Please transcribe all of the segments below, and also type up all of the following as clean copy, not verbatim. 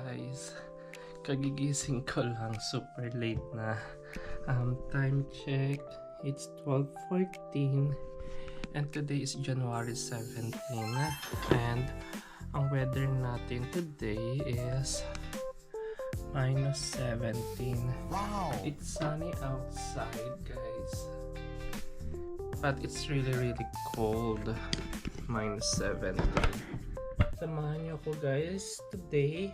guys, kagigising ko lang, super late na. Time check, it's 12:14 and today is January 17 and ang weather natin today is -17. Wow! It's sunny outside guys, but it's really cold. -17. Samahan niyo ako guys today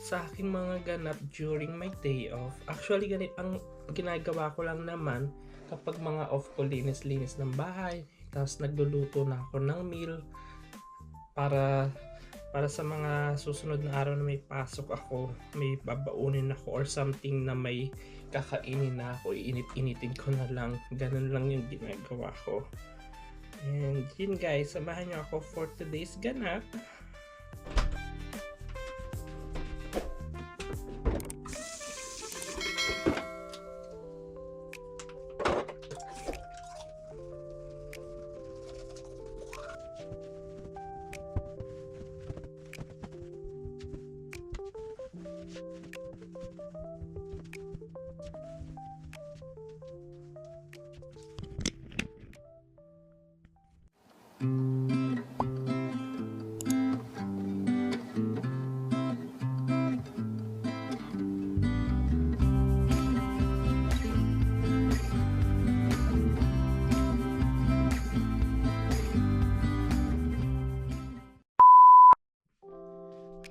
sa aking mga ganap during my day off. Actually ganit ang ginagawa ko lang naman kapag mga off ko, linis-linis ng bahay, tapos nagluluto na ako ng meal para sa mga susunod na araw na may pasok ako, may babaunin ako or something na may kakainin na ako, iinit-initin ko na lang. Ganun lang yung ginagawa ko. And yun guys, samahan niyo ako for today's ganap.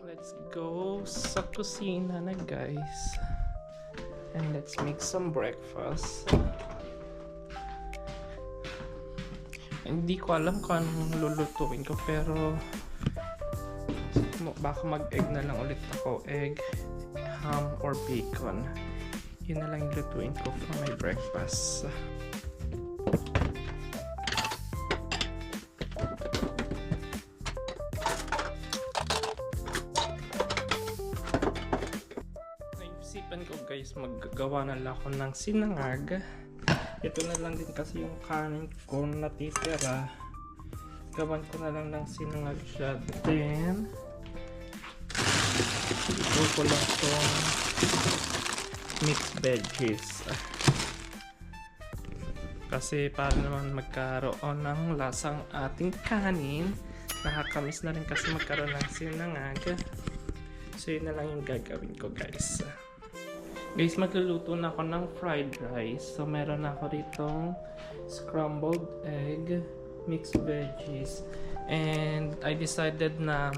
Let's go sa kusina na guys, and let's make some breakfast. Hindi ko alam kung anong lulutuin ko, pero baka mag-egg na lang ulit ako. Egg, ham, or bacon. Yun na lang yung lutuin ko for my breakfast. Naisipan ko guys, maggagawa na lang ako ng sinangag. Ito na lang din kasi yung kanin ko natitira. Gawan ko na lang ng sinangag siya. Then ito ko lang itong mixed veggies. Kasi para naman magkaroon ng lasang ating kanin. Nakakamiss na rin kasi magkaroon ng sinangag. So yun na lang yung gagawin ko guys. Guys, magluluto na ako ng fried rice. So meron ako ditong scrambled egg, mixed veggies, and I decided na